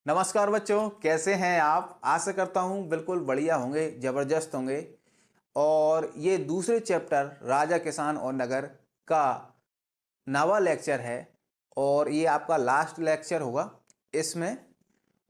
नमस्कार बच्चों, कैसे हैं आप। आशा करता हूँ बिल्कुल बढ़िया होंगे, ज़बरदस्त होंगे। और ये दूसरे चैप्टर राजा किसान और नगर का नवा लेक्चर है और ये आपका लास्ट लेक्चर होगा इसमें।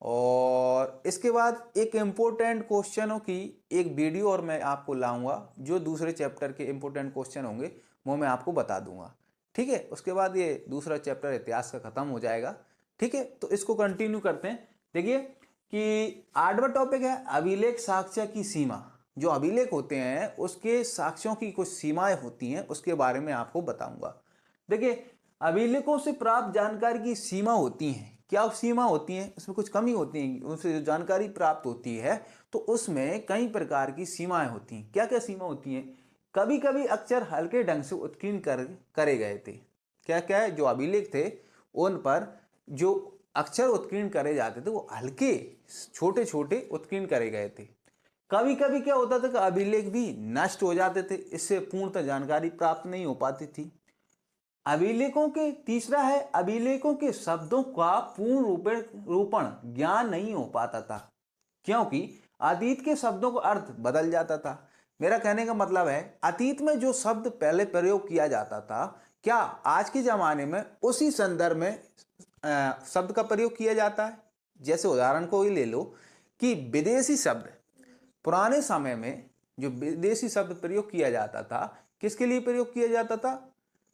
और इसके बाद एक इम्पोर्टेंट क्वेश्चनों की एक वीडियो और मैं आपको लाऊंगा, जो दूसरे चैप्टर के इम्पोर्टेंट क्वेश्चन होंगे वो मैं आपको बता दूंगा। ठीक है, उसके बाद ये दूसरा चैप्टर इतिहास का ख़त्म हो जाएगा। ठीक है, तो इसको कंटिन्यू करते हैं। देखिए कि 8वां टॉपिक है अभिलेख साक्ष्य की सीमा। जो अभिलेख होते हैं उसके साक्ष्यों की कुछ सीमाएं होती हैं, उसके बारे में आपको बताऊंगा। देखिए, अभिलेखों से प्राप्त जानकारी की सीमा होती है। क्या सीमा होती है? उसमें कुछ कमी होती है, उनसे जो जानकारी प्राप्त होती है तो उसमें कई प्रकार की सीमाएं होती हैं। क्या क्या सीमा होती हैं? कभी कभी अक्षर हल्के ढंग से उत्कीर्ण करे गए थे। क्या क्या है? जो अभिलेख थे उन पर जो अक्षर उत्कीर्ण करे जाते थे वो हल्के छोटे छोटे उत्कीर्ण करे गए थे। कभी कभी क्या होता था कि अभिलेख भी नष्ट हो जाते थे, इससे पूर्णतः जानकारी प्राप्त नहीं हो पाती थी। अभिलेखों के तीसरा है अभिलेखों के शब्दों का पूर्ण रूपण ज्ञान नहीं हो पाता था, क्योंकि अतीत के शब्दों का अर्थ बदल जाता था। मेरा कहने का मतलब है अतीत में जो शब्द पहले प्रयोग किया जाता था, क्या आज के जमाने में उसी संदर्भ में शब्द का प्रयोग किया जाता है? जैसे उदाहरण को ही ले लो कि विदेशी शब्द पुराने समय में जो विदेशी शब्द प्रयोग किया जाता था, किसके लिए प्रयोग किया जाता था?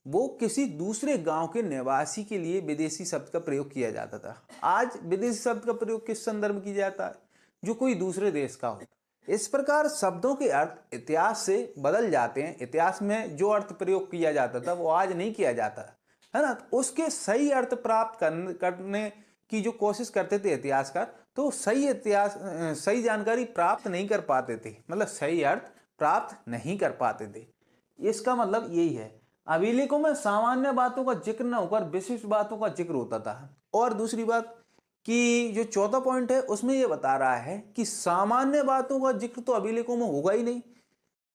वो किसी दूसरे गांव के निवासी के लिए विदेशी शब्द का प्रयोग किया जाता था। आज विदेशी शब्द का प्रयोग किस संदर्भ में किया जाता है? जो कोई दूसरे देश का हो। इस प्रकार शब्दों के अर्थ इतिहास से बदल जाते हैं। इतिहास में जो अर्थ प्रयोग किया जाता था वो आज नहीं किया जाता है ना। तो उसके सही अर्थ प्राप्त करने की जो कोशिश करते थे इतिहासकार, तो सही जानकारी प्राप्त नहीं कर पाते थे, मतलब सही अर्थ प्राप्त नहीं कर पाते थे। इसका मतलब यही है, अभिलेखों में सामान्य बातों का जिक्र न होकर विशिष्ट बातों का जिक्र होता था। और दूसरी बात कि जो चौथा पॉइंट है उसमें यह बता रहा है कि सामान्य बातों का जिक्र तो अभिलेखों में होगा ही नहीं,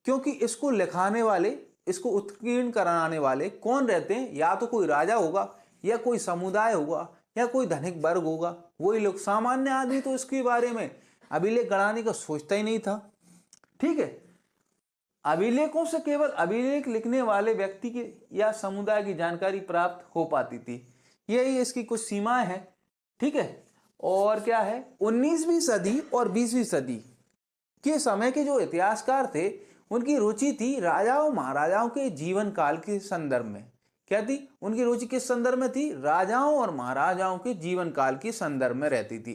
क्योंकि इसको लिखाने वाले, इसको उत्कीर्ण कराने वाले कौन रहते हैं? या तो कोई राजा होगा, या कोई समुदाय होगा, या कोई धनिक वर्ग होगा। वही लोग, सामान्य आदमी तो इसके बारे में अभिलेख गढ़ाने का सोचता ही नहीं था। ठीक है, अभिलेखों से केवल अभिलेख लिखने वाले व्यक्ति की या समुदाय की जानकारी प्राप्त हो पाती थी। यही इसकी कुछ सीमाएं हैं। ठीक है, और क्या है, 19वीं सदी और 20वीं सदी के समय के जो इतिहासकार थे उनकी रुचि थी राजाओं महाराजाओं के जीवन काल के संदर्भ में। क्या थी उनकी रुचि? किस संदर्भ में थी? राजाओं और महाराजाओं के जीवन काल के संदर्भ में रहती थी।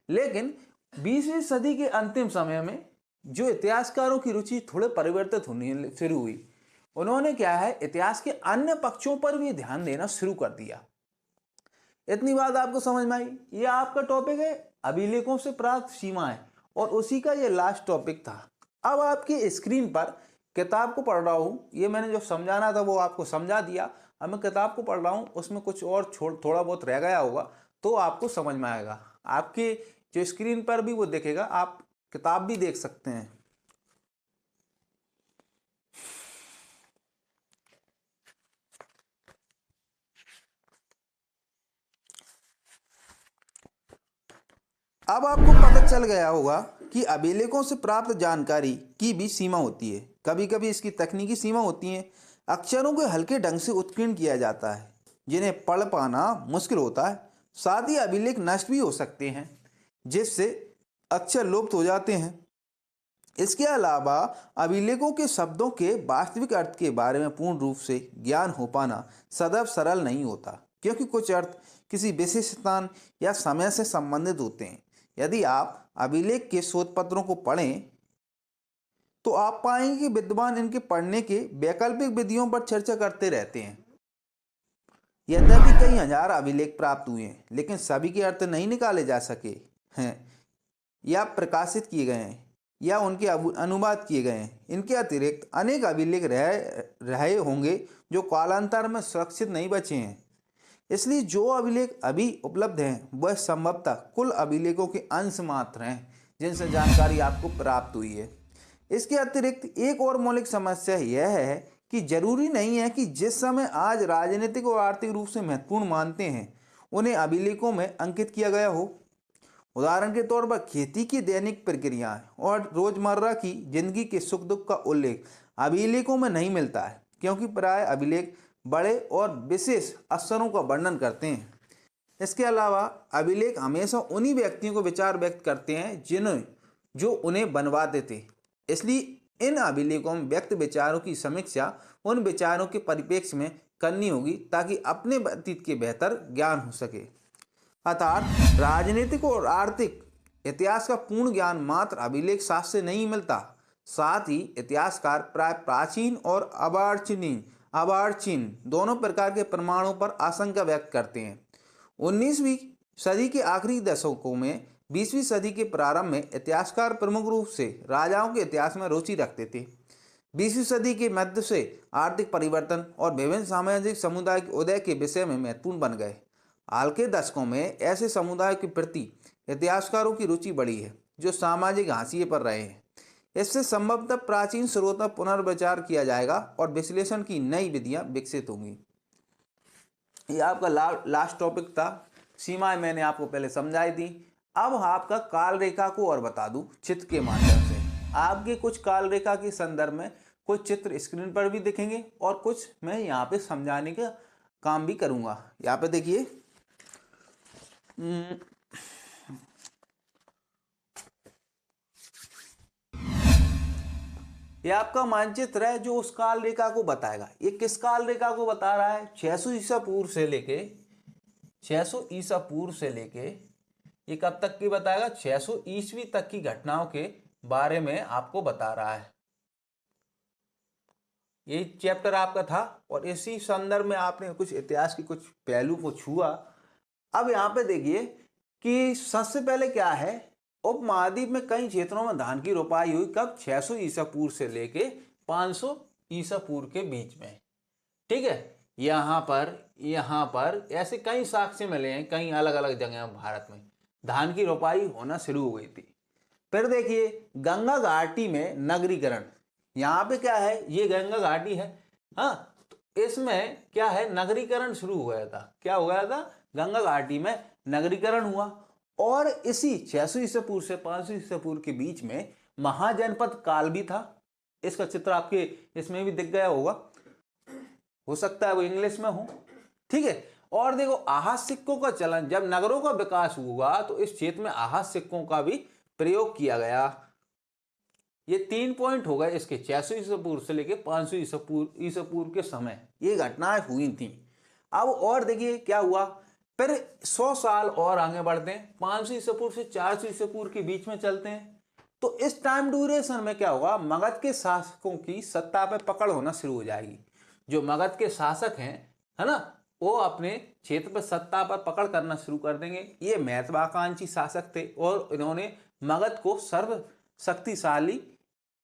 लेकिन 20वीं सदी के अंतिम समय में जो इतिहासकारों की रुचि थोड़े परिवर्तित होने शुरू हुई, उन्होंने क्या है, इतिहास के अन्य पक्षों पर भी ध्यान देना शुरू कर दिया। इतनी बात आपको समझ में आई? ये आपका टॉपिक है अभिलेखों से प्राप्त सीमाएं, और उसी का ये लास्ट टॉपिक था। अब आपकी स्क्रीन पर किताब को पढ़ रहा हूं, ये मैंने जो समझाना था वो आपको समझा दिया। अब मैं किताब को पढ़ रहा हूं, उसमें कुछ और थोड़ा बहुत रह गया होगा तो आपको समझ में आएगा। आपके जो स्क्रीन पर भी वो दिखेगा, आप किताब भी देख सकते हैं। अब आपको पता चल गया होगा कि अभिलेखों से प्राप्त जानकारी की भी सीमा होती है। कभी कभी इसकी तकनीकी सीमा होती है। अक्षरों को हल्के ढंग से उत्कीर्ण किया जाता है, जिन्हें पढ़ पाना मुश्किल होता है। साथ ही अभिलेख नष्ट भी हो सकते हैं, जिससे अक्षर लुप्त हो जाते हैं। इसके अलावा अभिलेखों के शब्दों के वास्तविक अर्थ के बारे में पूर्ण रूप से ज्ञान हो पाना सदैव सरल नहीं होता, क्योंकि कुछ अर्थ किसी विशेष स्थान या समय से संबंधित होते हैं। यदि आप अभिलेख के शोध पत्रों को पढ़ें तो आप पाएंगे कि विद्वान इनके पढ़ने के वैकल्पिक विधियों पर चर्चा करते रहते हैं। यद्यपि कई हजार अभिलेख प्राप्त हुए हैं, लेकिन सभी के अर्थ नहीं निकाले जा सके हैं या प्रकाशित किए गए हैं या उनके अनुवाद किए गए हैं। इनके अतिरिक्त अनेक अभिलेख रहे होंगे जो कालांतर में सुरक्षित नहीं बचे हैं। इसलिए जो अभिलेख अभी उपलब्ध हैं वह संभवतः कुल अभिलेखों के अंश मात्र हैं जिनसे जानकारी आपको प्राप्त हुई है। इसके अतिरिक्त एक और मौलिक समस्या यह है कि जरूरी नहीं है कि जिस समय आज राजनीतिक और आर्थिक रूप से महत्वपूर्ण मानते हैं उन्हें अभिलेखों में अंकित किया गया हो। उदाहरण के तौर पर खेती की दैनिक प्रक्रियाएं और रोजमर्रा की जिंदगी के सुख दुख का उल्लेख अभिलेखों में नहीं मिलता है, क्योंकि प्राय अभिलेख बड़े और विशेष अवसरों का वर्णन करते हैं। इसके अलावा अभिलेख हमेशा उन्हीं व्यक्तियों को विचार व्यक्त करते हैं जिन्हें जो उन्हें बनवाते थे। इसलिए इन अभिलेखों में व्यक्त विचारों की समीक्षा उन विचारों के परिप्रेक्ष्य में करनी होगी, ताकि अपने अतीत के बेहतर ज्ञान हो सके। अर्थात राजनीतिक और आर्थिक इतिहास का पूर्ण ज्ञान मात्र अभिलेख शास्त्र से नहीं मिलता। साथ ही इतिहासकार प्राय प्राचीन और अर्वाचीन दोनों प्रकार के प्रमाणों पर आशंका व्यक्त करते हैं। 19वीं सदी के आखिरी दशकों में 20वीं सदी के प्रारंभ में इतिहासकार प्रमुख रूप से राजाओं के इतिहास में रुचि रखते थे। 20वीं सदी के मध्य से आर्थिक परिवर्तन और विभिन्न सामाजिक समुदाय के उदय के विषय में महत्वपूर्ण बन गए। हाल के दशकों में ऐसे समुदाय के प्रति इतिहासकारों की रुचि बढ़ी है जो सामाजिक हाशिए पर रहे हैं। इससे संभवतः प्राचीन स्रोतों पर पुनर्विचार किया जाएगा और विश्लेषण की नई विधियां विकसित होंगी। ये आपका लास्ट टॉपिक था। सीमाएं मैंने आपको पहले समझाई थी। अब आपका काल रेखा को और बता दूं चित्र के माध्यम से। आपके कुछ काल रेखा के संदर्भ में कुछ चित्र स्क्रीन पर भी दिखेंगे और कुछ मैं यहाँ पे समझाने का काम भी करूँगा। यहाँ पे देखिए, ये आपका मानचित्र है जो उस काल रेखा को बताएगा। ये किस काल रेखा को बता रहा है? 600 ईसा पूर्व से लेके 600 ईसा पूर्व से लेके ये कब तक की बताएगा? 600 ईस्वी तक की घटनाओं के बारे में आपको बता रहा है। ये चैप्टर आपका था और इसी संदर्भ में आपने कुछ इतिहास की कुछ पहलू को छुआ। अब यहाँ पे देखिए कि सबसे पहले क्या है, उपमहाद्वीप में कई क्षेत्रों में धान की रोपाई हुई कब? 600 ईसा पूर्व से लेके 500 ईसा पूर्व के बीच में। ठीक है, यहाँ पर ऐसे कई साक्ष्य मिले हैं, कई अलग अलग जगह भारत में धान की रोपाई होना शुरू हो गई थी। फिर देखिए गंगा घाटी में नगरीकरण, यहाँ पे क्या है, ये गंगा घाटी है। हाँ, तो इसमें क्या है, नगरीकरण शुरू हो गया था। क्या हो गया था? गंगा घाटी में नगरीकरण हुआ। और इसी 600 ईसा पूर्व से 500 ईसा पूर्व के बीच में महाजनपद काल भी था। इसका चित्र आपके इसमें भी दिख गया होगा, हो सकता है वो इंग्लिश में हो। ठीक है, और देखो आहत सिक्कों का चलन, जब नगरों का विकास हुआ तो इस क्षेत्र में आहत सिक्कों का भी प्रयोग किया गया। ये 3 पॉइंट हो गए इसके, 600 ईसा पूर्व से लेके 500 ईसा पूर्व के समय ये घटनाएं हुई थी। अब और देखिए क्या हुआ, फिर 100 साल और आगे बढ़ते हैं, 500 ईसा पूर्व से 400 ईसा पूर्व के बीच में चलते हैं। तो इस टाइम ड्यूरेशन में क्या होगा, मगध के शासकों की सत्ता पे पकड़ होना शुरू हो जाएगी। जो मगध के शासक हैं, है ना, वो अपने क्षेत्र पर सत्ता पर पकड़ करना शुरू कर देंगे। ये महत्वाकांक्षी शासक थे और इन्होंने मगध को सर्व शक्तिशाली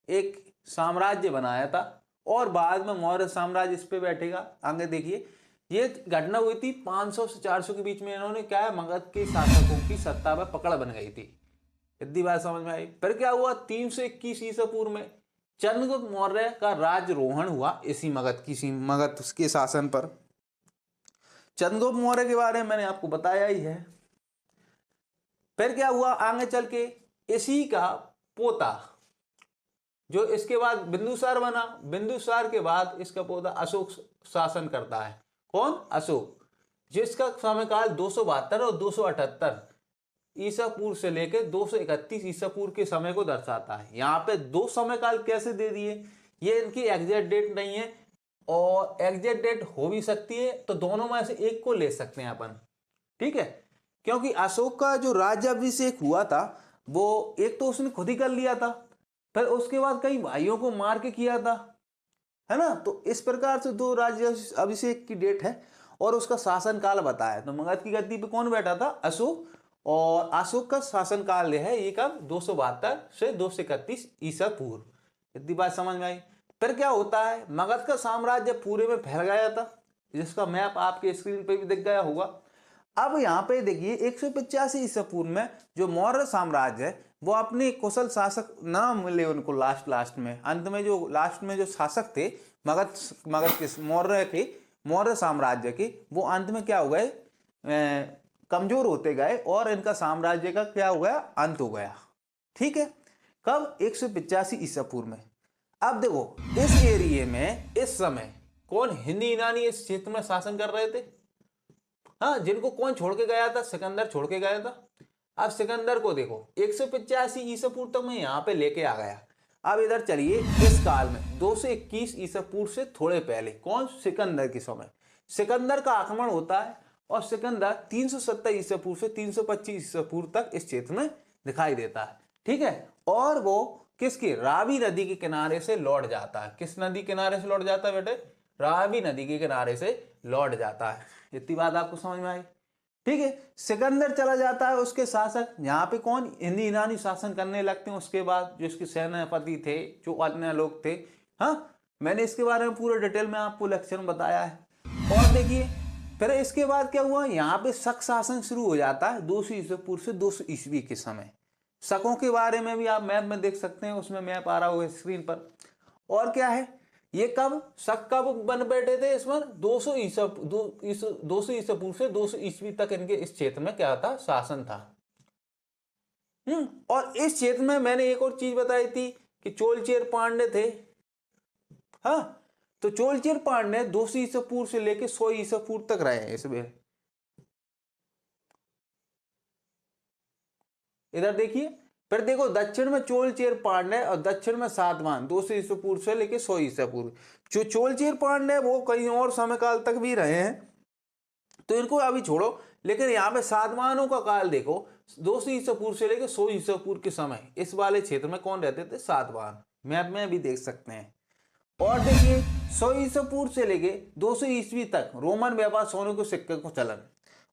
एक साम्राज्य बनाया था और बाद में मौर्य साम्राज्य इस पे बैठेगा। आगे देखिए, ये घटना हुई थी 500 से 400 के बीच में। इन्होंने क्या है, मगध के शासकों की सत्ता पर पकड़ बन गई थी। इतनी बात समझ में आई। फिर क्या हुआ, 321 ईसा पूर्व में चंद्रगुप्त मौर्य का राज्यरोहण हुआ इसी मगध के शासन पर। चंद्रगुप्त मौर्य के बारे में मैंने आपको बताया ही है। फिर क्या हुआ, आगे चल के इसी का पोता जो इसके बाद बिंदुसार बना, बिंदुसार के बाद इसका पोता अशोक शासन करता है। कौन? अशोक, जिसका समयकाल 272 और 278 ईसा पूर्व से लेकर 231 ईसा पूर्व के समय को दर्शाता है। यहाँ पे 2 समयकाल कैसे दे दिए, ये इनकी एग्जैक्ट डेट नहीं है, और एग्जैक्ट डेट हो भी सकती है, तो दोनों में से एक को ले सकते हैं अपन। ठीक है, क्योंकि अशोक का जो राज्याभिषेक हुआ था वो एक तो उसने खुद ही कर लिया था, फिर उसके बाद कई भाइयों को मार के किया था, है ना। तो इस प्रकार से 2 राज्याभिषेक की डेट है और उसका शासन काल बताया। तो मगध की गद्दी पे कौन बैठा था? अशोक। और अशोक का शासन काल है ये कब? 272 से 231 ईसा पूर्व। इतनी बात समझ में आई। फिर क्या होता है, मगध का साम्राज्य पूरे में फैल गया था, जिसका मैप आपके स्क्रीन पे भी दिख गया होगा। अब यहाँ पे देखिए 185 ईसा पूर्व में जो मौर्य साम्राज्य है वो अपने कुशल शासक ना मिले उनको, लास्ट में अंत में जो लास्ट में जो शासक थे मगध के मौर्य साम्राज्य के, वो अंत में क्या हो गए, कमजोर होते गए और इनका साम्राज्य का क्या हो गया, अंत हो गया। ठीक है, कब, 185 ईसा पूर्व में। अब देखो इस एरिया में इस समय कौन हिंदी यूनानी इस क्षेत्र में शासन कर रहे थे? हाँ, जिनको कौन छोड़ के गया था? सिकंदर छोड़ के गया था। अब सिकंदर को देखो 185 ईसा पूर्व तक मैं यहाँ पे लेके आ गया। अब इधर चलिए इस काल में 221 ईसा पूर्व से थोड़े पहले, कौन, सिकंदर के समय सिकंदर का आक्रमण होता है और सिकंदर 370 ईसा पूर्व से 325 ईसा पूर्व तक इस क्षेत्र में दिखाई देता है। ठीक है, और वो किसके, रावी नदी के किनारे से लौट जाता है। किस नदी किनारे से लौट जाता है बेटे? रावी नदी के किनारे से लौट जाता है। इतनी बात आपको समझ में आई? ठीक है, सिकंदर चला जाता है, उसके शासक यहाँ पे कौन, हिंदी यूनानी शासन करने लगते हैं। उसके बाद जो इसके सेनापति थे, जो अन्य लोग थे, हाँ, मैंने इसके बारे में पूरा डिटेल में आपको लेक्चर में बताया है। और देखिए फिर इसके बाद क्या हुआ, यहाँ पे शक शासन शुरू हो जाता है 200 ईसा पूर्व से 200 ईस्वी के समय। शकों के बारे में भी आप मैप में देख सकते हैं, उसमें मैप आ रहा होगा स्क्रीन पर। और क्या है, ये कब, शक कब बन बैठे थे इसमें, 200 ईसा पूर्व से 200 ईस्वी तक इनके इस क्षेत्र में क्या था, शासन था। और इस क्षेत्र में मैंने एक और चीज बताई थी कि चोलचेर पांड्य थे। हाँ, तो चोलचेर पांड्य 200 ईसा पूर्व से लेके 100 ईसा पूर्व तक रहे हैं इसमें। इधर देखिए, फिर देखो दक्षिण में चोलचेर पांड्य और दक्षिण में सातवाहन 200 ईसा पूर्व से लेके 100 ईसा पूर्व। जो चोलचेर पांड्य वो कई और समय काल तक भी रहे हैं, तो इनको अभी छोड़ो। लेकिन यहाँ पे सातवाहनों का काल देखो, 200 ईसा पूर्व से लेके 100 ईसा पूर्व के समय इस वाले क्षेत्र में कौन रहते थे, सातवाहन। मैप में भी देख सकते हैं। और देखिए 100 ईसा पूर्व से लेके 200 ईस्वी तक रोमन व्यापार, सोने के सिक्के को चलन।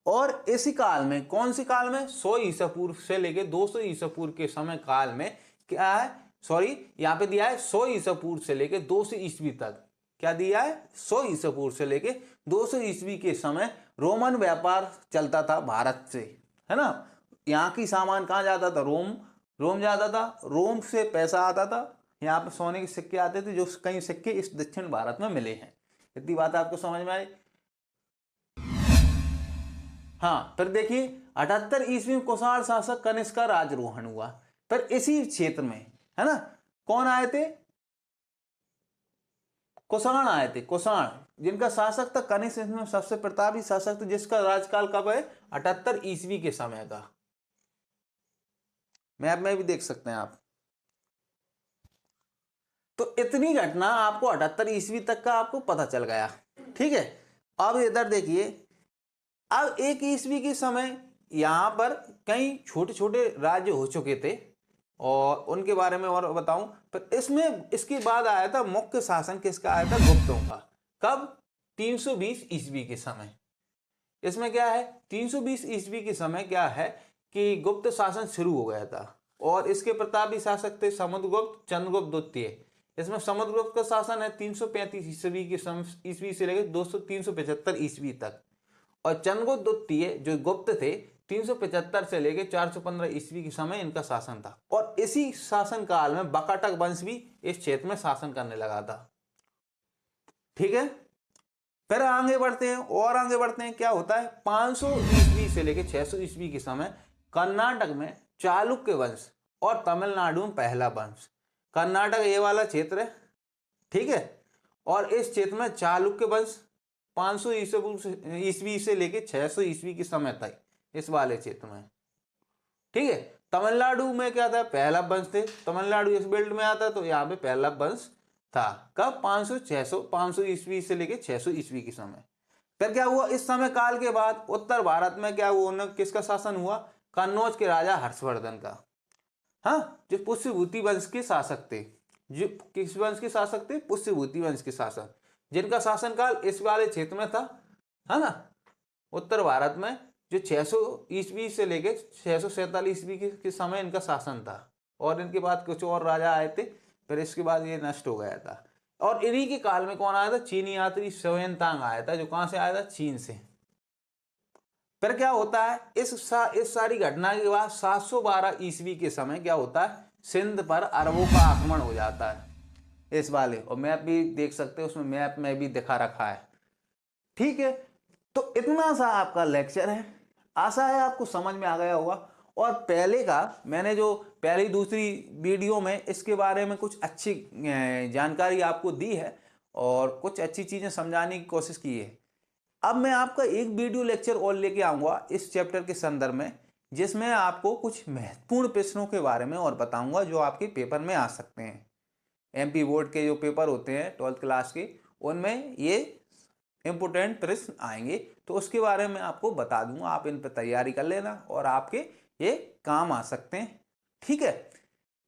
और इसी काल में, कौन सी काल में, 100 ईसा पूर्व से लेके 200 ईसा पूर्व के समय काल में क्या है, सॉरी यहाँ पे दिया है 100 ईसा पूर्व से लेके 200 ईस्वी तक। क्या दिया है, 100 ईसा पूर्व से लेके 200 ईस्वी के समय रोमन व्यापार चलता था भारत से, है ना। यहाँ की सामान कहाँ जाता था, रोम जाता था। रोम से पैसा आता था, यहाँ पे सोने के सिक्के आते थे, जो कई सिक्के इस दक्षिण भारत में मिले हैं। इतनी बात आपको समझ में आई? हाँ, फिर देखिए 78 ईस्वी में कुषाण शासक कनिष्क का राजरोहण हुआ। फिर इसी क्षेत्र में, है ना, कौन आए थे, कुषाण आए थे। कुषाण जिनका शासक था कनिष्क, इसमें सबसे प्रतापी शासक था, जिसका राजकाल कब है, 78 ईस्वी के समय का। मैप में भी देख सकते हैं आप। तो इतनी घटना आपको 78 ईस्वी तक का आपको पता चल गया। ठीक है, अब इधर देखिए, अब 1 ईस्वी के समय यहाँ पर कई छोटे छोटे राज्य हो चुके थे और उनके बारे में और बताऊं। पर इसमें इसके बाद आया था मुख्य शासन किसका आया था, गुप्तों का। कब, 320 ईस्वी के समय। इसमें क्या है, 320 ईस्वी के समय क्या है कि गुप्त शासन शुरू हो गया था और इसके प्रतापी शासक थे समुद्रगुप्त, चंद्रगुप्त द्वितीय। इसमें समुद्रगुप्त का शासन है 335 ईस्वी के ईस्वी से लेकर 375 ईस्वी तक, और चंद्रगुप्त द्वितीय जो गुप्त थे 375 से लेकर 415 ईस्वी के समय इनका शासन था। और इसी शासन काल में बकाटक वंश भी इस क्षेत्र में शासन करने लगा था। ठीक है, फिर आगे बढ़ते हैं और आगे बढ़ते हैं। क्या होता है, 500 ईस्वी से लेकर 600 ईस्वी के समय कर्नाटक में चालुक्य वंश और तमिलनाडु में पहला वंश। कर्नाटक ये वाला क्षेत्र है, ठीक है, और इस क्षेत्र में चालुक्य वंश 500 ईस्वी से लेकर 600 ईस्वी के समय तक इस वाले क्षेत्र में। ठीक है, तमिलनाडु में क्या था, पहला वंश थे। तमिलनाडु इस बेल्ट में आता तो यहाँ पे पहला वंश था। कब, 500 ईस्वी से लेकर 600 ईस्वी के समय। फिर क्या हुआ, इस समय काल के बाद उत्तर भारत में क्या हुआ, किसका शासन हुआ, कन्नौज के राजा हर्षवर्धन का। हाँ, जो पुष्यभूति वंश के शासक थे। जो किस वंश के शासक थे, पुष्यभूति वंश के शासक, जिनका शासनकाल इस वाले क्षेत्र में था, है ना, उत्तर भारत में, जो 600 ईस्वी से लेकर 647 ईस्वी के समय इनका शासन था। और इनके बाद कुछ और राजा आए थे, फिर इसके बाद ये नष्ट हो गया था। और इन्हीं के काल में कौन आया था, चीनी यात्री ह्वेनतांग आया था, जो कहां से आया था, चीन से। फिर क्या होता है, इस सारी घटना के बाद 712 ईस्वी के समय क्या होता है, सिंध पर अरबों का आक्रमण हो जाता है इस वाले। और मैप भी देख सकते हो, उसमें मैप में भी दिखा रखा है। ठीक है, तो इतना सा आपका लेक्चर है। आशा है आपको समझ में आ गया होगा। और पहले का मैंने जो पहली दूसरी वीडियो में इसके बारे में कुछ अच्छी जानकारी आपको दी है और कुछ अच्छी चीज़ें समझाने की कोशिश की है। अब मैं आपका एक वीडियो लेक्चर और लेके आऊँगा इस चैप्टर के संदर्भ में, जिसमें आपको कुछ महत्वपूर्ण प्रश्नों के बारे में और बताऊँगा जो आपके पेपर में आ सकते हैं। एमपी बोर्ड के जो पेपर होते हैं 12th क्लास के, उनमें ये इम्पोर्टेंट प्रश्न आएंगे, तो उसके बारे में आपको बता दूंगा। आप इन पर तैयारी कर लेना और आपके ये काम आ सकते हैं। ठीक है,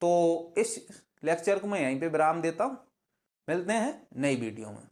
तो इस लेक्चर को मैं यहीं पे विराम देता हूँ। मिलते हैं नई वीडियो में।